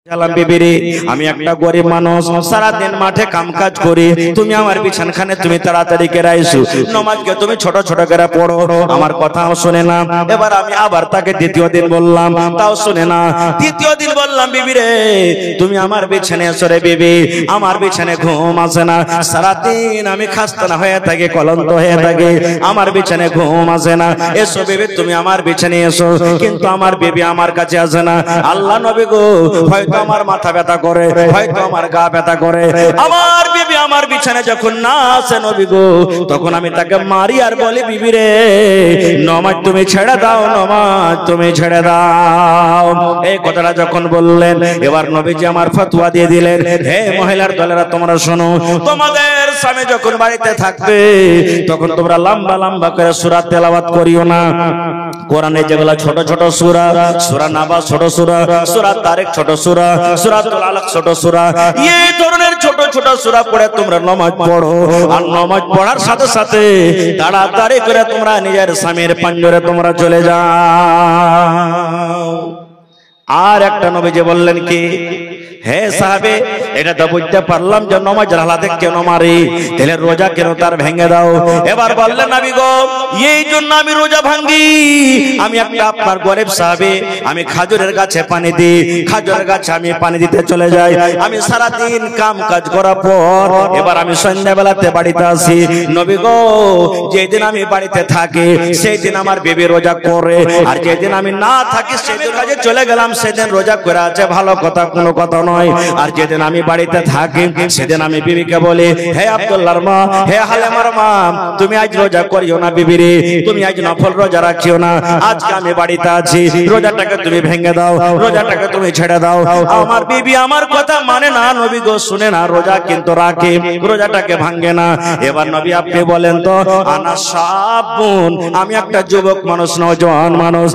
সালাম বিবিরে, আমি একটা গরিব মানুষ, সারা দিন মাঠে কামকাজ করি, তুমি আমার বিছানাখানে তুমি তাড়াতাড়ি করে আইসো, নামাজকে তুমি ছোট ছোট করে পড়ো, আমার কথাও শুনে না। এবার আমি আবার তাকে দ্বিতীয় দিন বললাম, তাও শুনে না। তৃতীয় দিন বললাম, বিবিরে তুমি আমার বিছানায় এসো রে বিবি, আমার বিছানায় ঘুম আসে না, সারা দিন আমি খাস্তা হয়ে থাকি, ক্লান্ত হয়ে থাকি, আমার বিছানায় ঘুম আসে না, এসো বিবি তুমি আমার বিছানায় এসো। কিন্তু আমার বিবি আমার কাছে আসে না। আল্লাহ নবী গো, হয়তো আমার মাথা ব্যথা করে, হয়তো আমার গা ব্যথা করে, আমার বিবি আমার বিছানায় যখন না আসে নবী গো, তখন আমি তাকে মারি আর বলি, বিবি রে নামাজ তুমি ছেড়ে দাও, নামাজ তুমি ছেড়ে দাও। এই কথাটা যখন বললেন, এবার নবীজি আমার ফতোয়া দিয়ে দিলেন, হে মহিলার দলেরা তোমরা শোনো, তোমাদের স্বামী যখন বাড়িতে থাকবে তখন তোমরা লম্বা লম্বা করে সূরা তেলাওয়াত করিও না। কোরআনে যেগুলা ছোট ছোট সূরা, সূরা নাবা ছোট সূরা, সূরা তারিক ছোট সূরা, সূরাতুল আলাক ছোট সূরা, এই ধরনের ছোট ছোট সূরা পড়ে তোমরা নামাজ পড়ো। আর নামাজ পড়ার সাথে সাথে তাড়াতাড়ি করে তোমরা নিজের স্বামীর পাঞ্জরে তোমরা চলে যাও। আর একটা নবীজি বললেন কি, হে সাহাবে, এটা তো বুঝতে পারলাম যে নামাজের হালাতে কেন মারি, তাহলে রোজা কেন তার ভেঙে দাও। এবার বললেন, নবী গো এই জন্য আমি রোজা ভাঙি, আমি একটা আপনার গরিব সাহাবে, আমি খাজুরের গাছে পানি দিই, খাজুরের গাছে আমি পানি দিতে চলে যাই, আমি সারা দিন কাম কাজ করার পর এবার আমি সন্ধ্যাবেলাতে বাড়িতে আসি, নবী গো যেদিন আমি বাড়িতে থাকি সেই দিন আমার বিবি রোজা করে, আর যেদিন আমি না থাকি সেদিন কাজে চলে গেলাম সেদিন রোজা করে আছে, ভালো কথা কোনো কথা নয়। আর যেদিন আমি বাড়িতে থাকি সেদিন আমি বিবিকে বলি, হে আব্দুল্লাহর মা, হে হালেমার মা, তুমি আজ রোজা করিও না বিবি রে, তুমি আজ নফল রোজা রাখিও না, আজকে আমি বাড়িতে আছি, রোজাটাকে তুমি ভেঙে দাও, রোজাটাকে তুমি ছেড়ে দাও। আমার বিবি আমার কথা মানে না, নবী গো শুনে না, রোজা কিন্তু রাখে, রোজাটাকে ভাঙে না। এবার নবী আপনি বলেন তো, আনা সাবুন, আমি একটা যুবক মানুষ, নওজোয়ান মানুষ,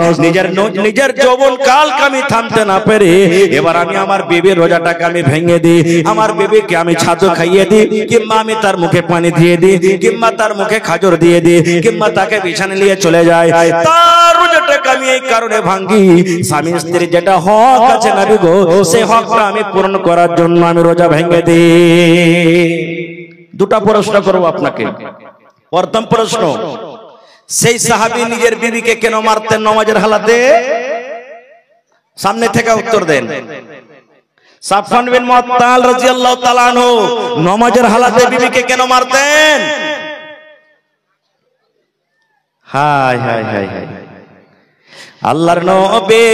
নিজের যৌবন কালকে আমি থামতে না পেরে এবার আমি আমার বিবির রোজাটাকে আমি ভেঙে দিই, আমার বিবিকে আমি ছাতু খাইয়ে দিই, কিংবা আমি তার মুখে পানি দিয়ে দিই, কিংবা তার মুখে খাজর দিয়ে দিই, কিংবা তাকে বিছানে নিয়ে চলে যায়, তার রোজাটাকে আমি এই কারণে ভাঙি, স্বামী স্ত্রীর যেটা হক আছে নবী গো, সেই হকটা আমি পূরণ করার জন্য আমি রোজা ভেঙে দিই। দুটা প্রশ্ন করব আপনাকে। প্রথম প্রশ্ন, সেই সাহাবী নিজের বিবিকে কেন মারতেন নামাজের হালাতে? সামনে থেকে উত্তর দেন। সাফওয়ান বিন মুআত্তাল রাদিয়াল্লাহু তাআলা আনহু নামাজের হালাতে বিবিকে কেন মারতেন? হায় হায় হায় হায়, আল্লাহর নবী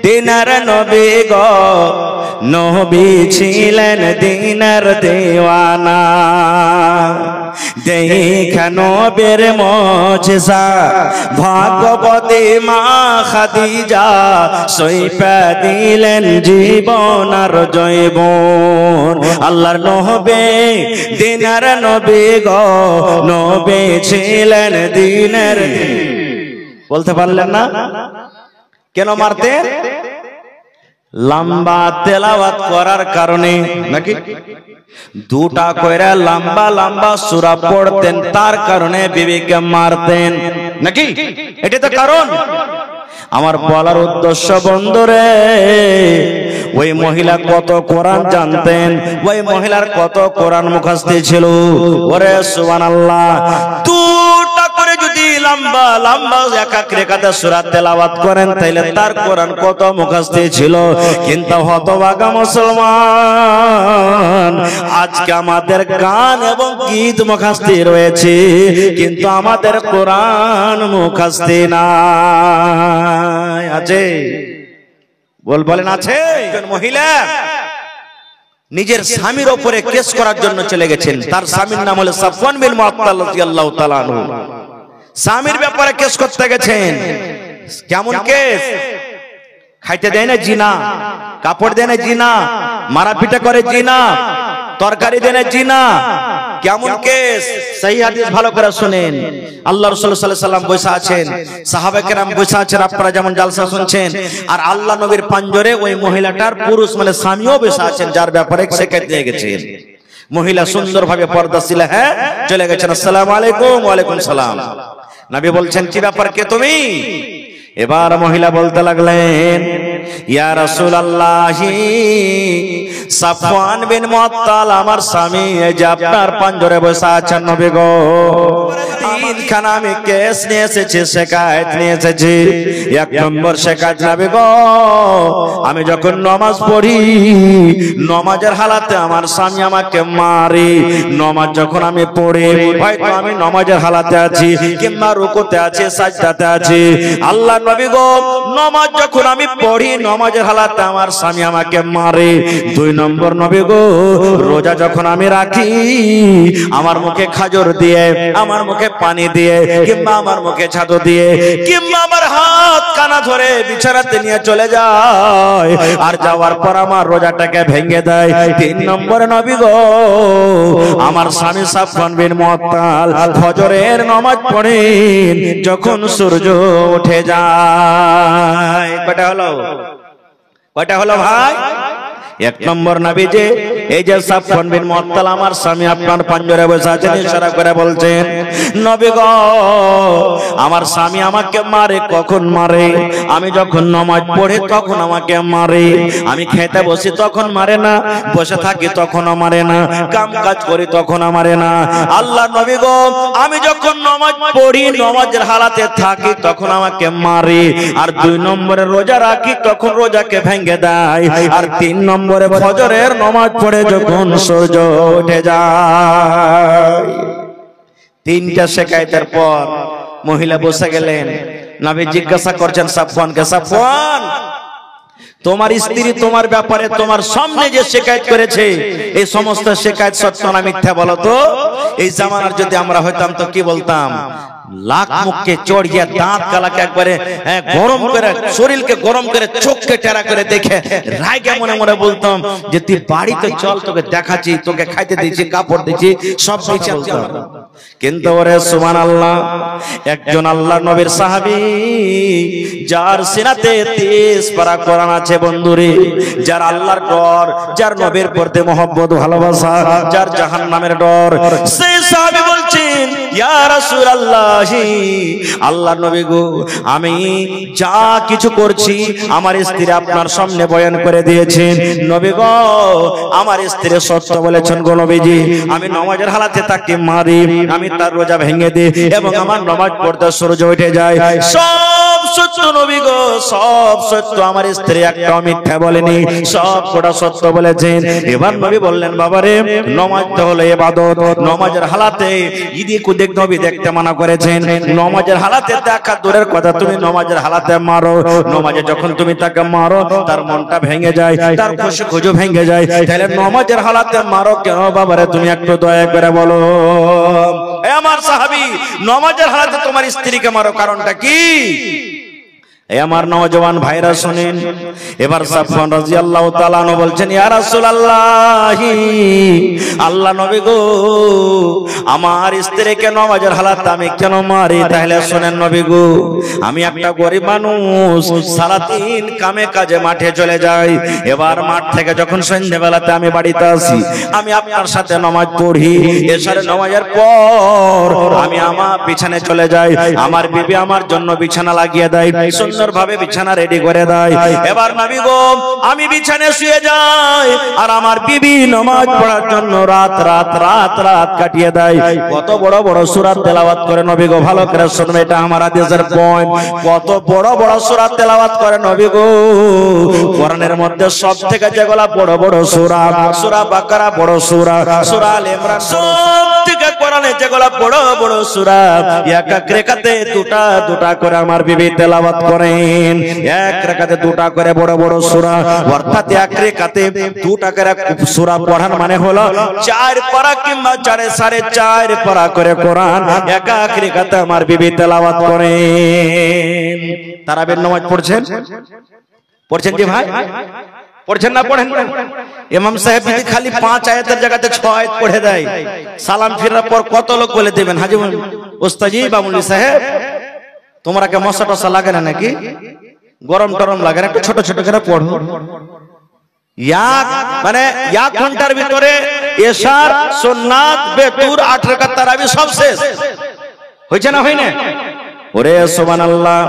দিনার নবী গো, নবী ছিলেন দিনার দেওয়ানা, দেখা নবীর মুজিজা, ভাগবতী মা খাদিজা সইপা দিলেন জীবন আর জৈবন। আল্লাহর নবী দিনার নবী গো, নবী ছিলেন দিনের। বলতে পারলেন না? কেন মারতেন? লম্বা তেলাওয়াত করার কারণে, নাকি দুটা কইরা লম্বা লম্বা সূরা পড়তেন, তার কারণে বিবিকে মারতেন, নাকি? এটা তো কারণ। আমার বলার উদ্দেশ্য বন্ধুরে, ওই মহিলা কত কোরআন জানতেন, ওই মহিলার কত কোরআন মুখস্থ ছিল, ওরে সুবহানাল্লাহ। দুটা করে যদি লম্বা লম্বা এক এক রেখাতে সূরা তেলাওয়াত করেন তাহলে তার কোরআন কত মুখস্থ ছিল। কিন্তু হতভাগা মুসলমান, আজকে আমাদের গান এবং গীত মুখস্থ রয়েছে কিন্তু আমাদের কোরআন মুখস্থ নাই। আছে? বলেন আছে? মহিলা নিজের স্বামীর উপরে কেস করার জন্য চলে গেছেন, তার স্বামীর নাম হলো সাফওয়ান বিন মুআত্তাল রাদিয়াল্লাহু তাআলা আনহু। স্বামীর ব্যাপারে কেস করতে গেছেন। কেমন কেস? খাইতে দেয় না জিনা, কাপড় দেয় না জিনা, মারাপিটা করে জিনা, তরকারি দেয় না জিনা। কেমন কেস? সহিহ হাদিস ভালো করে শুনেন। আল্লাহ রাসূল সাল্লাল্লাহু আলাইহি ওয়াসাল্লাম বসে আছেন, সাহাবা কেরাম বসে আছেন, আপনারা যেমন জালসা শুনছেন, আর আল্লাহ নবীর পাঞ্জরে ওই মহিলাটার পুরুষ মানে স্বামীও বসে আছেন, যার ব্যাপারে শেখাত দিয়ে গেছেন। মহিলা সুন্দরভাবে পর্দাশীল, হ্যাঁ, চলে গেছেন, আসসালামু আলাইকুম। ওয়া আলাইকুম সালাম। নবী বলছেন, কি ব্যাপার, কে তুমি? এবার মহিলা বলতে লাগলেন, ইয়া রাসূলুল্লাহ, সাফওয়ান বিন মুআত্তাল আমার স্বামী, এই যে আপনার পাঞ্জরে বসে আছেন নবী গো, তিনখানা আমি কেস নিয়ে এসেছি, শিকায়েত নিয়ে এসেছি। এক নম্বর শিকায়েত নবী গো, আমি যখন নামাজ পড়ি, নামাজের হালাতে আমার স্বামী আমাকে মারে। নামাজ যখন আমি পড়ি, হয়তো আমি নামাজের হালাতে আছি কিংবা রুকুতে আছি, সাজদাতে আছি, আল্লাহ নবী গো, নামাজ যখন আমি পড়ি, নামাজের হালাতে আমার স্বামী আমাকে মারে। দুই নম্বর নবী গো, রোজা যখন আমি রাখি, আমার মুখে খাজর দিয়ে, আমার মুখে পানি দিয়ে, কিংবা আমার মুখে ছাতু দিয়ে, কিংবা আমার হাত কানা ধরে বিছানাতে নিয়ে চলে যায়, আর যাওয়ার পর আমার রোজাটাকে ভেঙে দেয়। তিন নম্বরে নবী গো, আমার স্বামী সাফওয়ান বিন মুআত্তাল ফজরের নামাজ পড়েন যখন সূর্য উঠে যায়। কয়টা হলো ভাই? এক নম্বর নবী যে, এই যে সাফওয়ান বিন মুআত্তাল আমার স্বামী আপনার পাঞ্জরে বসে আছেন, ইশারা করে বলছেন, নবী গো, আমার স্বামী আমাকে মারে। কখন মারে? আমি যখন নামাজ পড়ি তখন আমাকে মারে। আমি খেতে বসি তখন মারে না, বসে থাকি তখনও মারে না, কাম কাজ করি তখনও মারে না। আল্লাহ নবী গো, আমি যখন নামাজ পড়ি, নামাজের হালাতে থাকি তখন আমাকে মারে। আর দুই নম্বরে রোজা রাখি তখন রোজাকে ভেঙে দেয়। আর তিন নম্বরে ফজরের নামাজ পড়ে যখন সূর্য উঠে যায়। তিনটা শিকায়েতের পর মহিলা বসে গেলেন। নবী জিজ্ঞাসা করছেন সাফওয়ানকে, সাফওয়ান, তোমার স্ত্রী তোমার ব্যাপারে তোমার সামনে যে শিকায়েত করেছে, এই সমস্ত শিকায়েত সত্য না মিথ্যা বলো তো? এই জামানার যদি আমরা হইতাম তো কি বলতাম? লাখ মুখকে চড়িয়ে দাঁত গালাকে একবারে গরম করে, শরীরকে গরম করে, চোখকে টেরা করে দেখে রাগে মনে মনে বলতাম যে তুই বাড়িতে চল, তোকে দেখাচ্ছি, তোকে খাইতে দিচ্ছি, কাপড় দিচ্ছি, সব কিছু বলতাম। কিন্তু ওরে সুবহানাল্লাহ, একজন আল্লাহর নবীর সাহাবী, যার সিনাতে 30 পারা কোরআন আছে বন্ধুরে, যার আল্লাহর ডর, যার নবীর প্রতি মহব্বত ভালোবাসা, যার জাহান্নামের ডর, সেই সাহাবী বলছেন, ইয়া রাসূলুল্লাহ, আল্লাহর নবী গো, আমি যা কিছু করছি আমার স্ত্রী আপনার সামনে বয়ান করে দিয়েছেন। নবী গো, আমার স্ত্রী সত্য বলেছেন গো নবীজি, আমি নামাজের হালাতে তাকে মারি, আমি তার রোজা ভেঙে দিই এবং আমার নামাজ পড়তে সূর্য উঠে যায়। সব সত্য নবী গো, সব সত্য, আমার স্ত্রী একটাও মিথ্যা বলেনি, সব কোটা সত্য বলেছেন। এবার নবী বললেন, বাবারে, নামাজ তো হলো ইবাদত, নামাজের হালাতে ইদিক উদিক নবী দেখতে মানা করেছেন। নামাজের হালাতে দেখা দূরের কথা, তুমি নামাজের হালাতে মারো, নামাজে যখন তুমি তাকে মারো তার মনটা ভেঙে যায়, তার খুশি খুঁজো ভেঙে যায়, তাহলে নামাজের হালাতে মারো কেন বাবারে? তুমি একটু দয়া করে বলো। আমার সাহাবী, নামাজের হালাতে তোমার স্ত্রীকে মারো, কারণটা কি? আমার নওজওয়ান ভাইরা শুনেন। এবার সাফওয়ান রাদিয়াল্লাহু তাআলা আনহু বলছেন, ইয়া রাসূলুল্লাহ, আল্লাহ নবী গো, আমার স্ত্রীকে নামাজের হালাতে আমি কেন মারি? তাহলে শুনেন নবী গো, আমি একটা গরিব মানুষ, সারাদিন কামে কাজে মাঠে চলে যাই। এবার মাঠ থেকে যখন সন্ধ্যাবেলাতে আমি বাড়িতে আসি, আমি আপনার সাথে নামাজ পড়ি, এশারের নামাজের পর আমি আমার বিছানায় চলে যাই। আমার বিবি আমার জন্য বিছানা লাগিয়ে দেয়, ভাবে বিছানা রেডি করে দেয়। এবার নবী গো, আমি বিছানায় শুয়ে যাই, আর আমার বিবি নামাজ পড়ার জন্য রাত রাত রাত রাত কাটিয়ে দেয়। কত বড় বড় সূরা তেলাওয়াত করে নবী গো, ভালো করে শুনবে, এটা আমার হাদিসের পয়েন্ট। কত বড় বড় সূরা তেলাওয়াত করে নবী গো। কোরআনের মধ্যে সবথেকে যেগুলা বড় বড় সূরা, সূরা বাকারা বড় সূরা, সূরা আলে ইমরান, সবথেকে কোরআনে যেগুলা বড় বড় সূরা, এক এক রাকাতে দুটা দুটা করে আমার বিবি তেলাওয়াত করে। এক রাকাতে দুটা করে বড় বড় সূরা, অর্থাৎ এক রাকাতে দুটা করে সূরা পড়ার মানে হলো 4 পারা কিংবা 4.5 পারা করে কোরআন এক এক রাকাতে আমার বিবি তেলাওয়াত করেন। তারাবির নামাজ পড়ছেন? পড়ছেন কি ভাই? পড়ছেন না? পড়েন। ইমাম সাহেব যদি খালি 5 আয়াতের জায়গাতে 6 আয়াত পড়ে দেয়, সালাম ফিরার পর কত লোক বলে দেবেন, হাজী ওস্তাজি বামুলি সাহেব, তোমরা কে মশা টসা লাগে না নাকি? গরম টরম লাগে না? একটু ছোট ছোট করে পড়ো। মানে 1 ঘন্টার ভিতরে এশার, সুন্নাত, বেতুর, 8 রাকাত তারাবি সব শেষ হয়েছে না? হয় না? ওরে সুবহানাল্লাহ।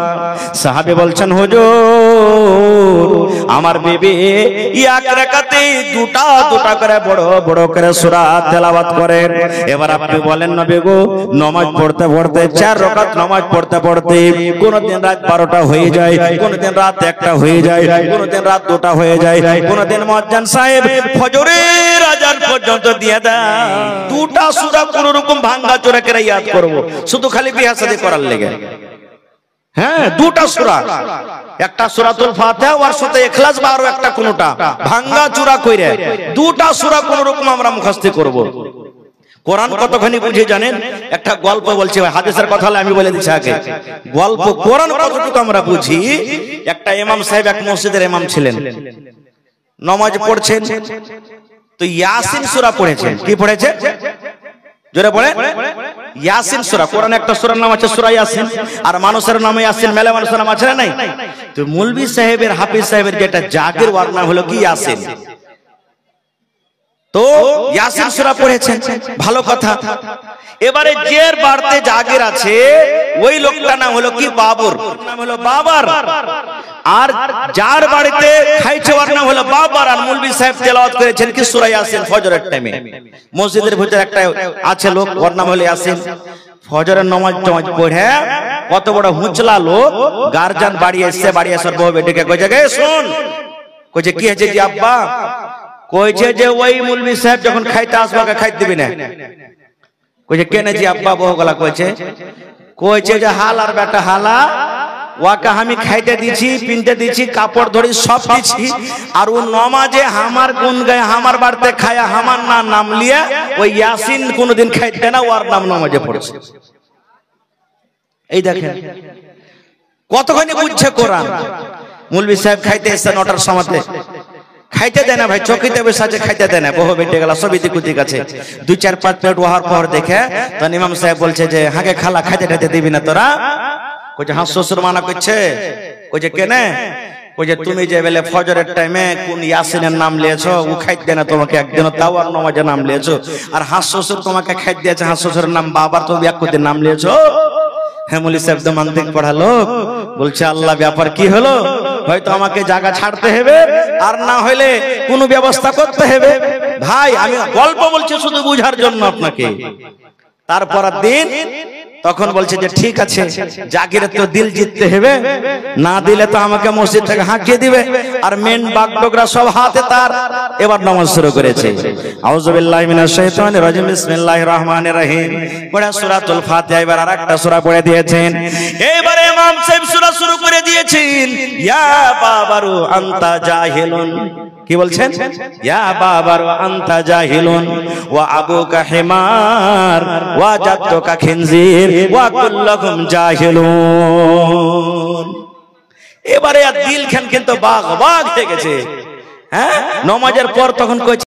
সাহাবী বলছেন হুজুর আমার বিবি এক রাকাতে দুটা দুটা করে বড় বড় করে সূরা তেলাওয়াত করেন। এবার আপনি বলেন নবী গো নামাজ পড়তে পড়তে 4 রাকাত নামাজ পড়তে পড়তে কোনদিন রাত 12টা হয়ে যায়, কোনদিন রাত 1টা হয়ে যায়, কোনদিন রাত 2টা হয়ে যায়, কোনদিন মুয়াজ্জিন সাহেব ফজরের আযান পর্যন্ত দিয়ে দেন। দুটা সূরা কোন রকম ভাঙা চোরা করে ইয়াদ করব, শুধু খালি বিয়ে শাদী করার লেগে। হ্যাঁ, দুটা সূরা, একটা সূরাতুল ফাতিহা আর সাথে ইখলাস বা আরো একটা কোনটা ভাঙা চূড়া কইরে দুটা সূরা কোন রকম আমরা মুখস্থ করব। কোরআন কতখানি বুঝে জানেন? একটা গল্প বলছি, হাদিসের কথা হলে আমি বলে দিচ্ছি আগে। গল্প কোরআন কতটুকু আমরা বুঝি। একটা ইমাম সাহেব এক মসজিদের ইমাম ছিলেন, নামাজ পড়ছেন তো ইয়াসিন সূরা পড়েছেন। কি পড়েছে? জোরে পড়ে ইয়াসিন সূরা। কোরআনে একটা সূরার নাম আছে সূরা ইয়াসিন, আর মানুষের নাম ইয়াসিন, মেলা মানুষের নাম আছে না নাই? তো মৌলভী সাহেবের হাফিজ সাহেবের যেটা জাগির ওয়ার নাম হলো কি ইয়াসিন। তো ইয়াসিন সূরা পড়েছেন, ভালো কথা। এবারে জের বাড়তে জাগির আছে ওই লোকটার নাম হলো কি বাবর, নাম হলো বাবার। আর যার বাড়িতে খাইছে ওর নাম হলো বাবার। আর মৌলভী সাহেব তেলাওয়াত করেছেন কি সূরা ইয়াসিন ফজরের টাইমে। মসজিদের ভিতরে একটা আছে লোক, ওর নাম হলো ইয়াসিন। ফজরের নামাজ পড়ে কত বড় হুঁচলা লোক, গার্জিয়ান বাড়ি এসে বাড়ি আসার বউ বেটিকে কইছে গে শুন, কইছে কি হয়েছে জি আব্বা? কইছে যে ওই মৌলভী সাহেব যখন খাইতে আসবাকে খাইতে দিবি না। কইছে কেন জি আব্বা? বউ গলা কইছে যে হালার বেটা হালা, ওয়াকে আমি খাইতে দিছি, পিনতে দিছি, কাপড় ধরি সব দিছি, আর ও নমাজে আমার গুন গায়ে আমার বাড়িতে খায়া আমার নাম লিয়ে ওই ইয়াসিন কোনদিন খাইতে না, ওর নাম নমাজে পড়ছে। এই দেখেন কতখানি বুঝছে কোরআন। মৌলভী সাহেব খাইতে এসে 9টার সময়তে, খাইতে দেয় না ভাই, চকিতে বসে আছে, খাইতে দেয় না, বহু বেটে গেল সবই দিকুতি কাছে। 2-4-5 প্লেট ওহার পর দেখে তখন ইমাম সাহেব বলছে যে হাগে খালা খাইতে খাইতে দিবি না তোরা? কইছে হ্যাঁ শ্বশুর মানা করছে। কইছে কেনে? কইছে তুমি যে বেলে ফজরের টাইমে কোন ইয়াসিনের নাম লিয়েছো, ও খাইতে দেয় না তোমাকে একদিন, তাও আর নামাজের নাম লিয়েছো। আর হাস শ্বশুর তোমাকে খাইতে দিয়েছে, হাস শ্বশুরের নাম বাবার, তুমি এক কোটি নাম লিয়েছো। হ্যাঁ মৌলভী সাহেব তো মানতিক পড়া লোক, বলছে আল্লাহ ব্যাপার কি হলো? হয়তো আমাকে জায়গা ছাড়তে হবে, আর না হইলে কোনো ব্যবস্থা করতে হবে। ভাই আমি গল্প বলছি শুধু বুঝার জন্য আপনাকে। তারপর দিন তখন বলছে যে ঠিক আছে, জাগিরের তো দিল জিততে হবে, না দিলে তো আমাকে মসজিদ থেকে হাঁকিয়ে দিবে। আর মেন বাগডোগরা সব হাতে তার। এবার নামাজ শুরু করেছে। আউযু বিল্লাহি মিনাশ শাইতানির রাজিম, বিসমিল্লাহির রহমানির রহিম। পড়া সূরাতুল ফাতিহা। এবার আরেকটা সূরা পড়ে দিয়েছেন। এবারে ইমাম সাহেব সূরা শুরু করে দিয়েছেন, ইয়া বাবারু আনতা জাহিলুন। কি বলছেন? ইয়া বাবারু আনতা জাহিলুন ওয়া আবুকা হিমার ওয়া জাদ্দুকা খিনজির ওয়া কুল্লুকুম জাহিলুন। এবারে দিল খান কিন্তু বাগ বাগ হয়ে গেছে। হ্যাঁ, নামাজের পর তখন কইছে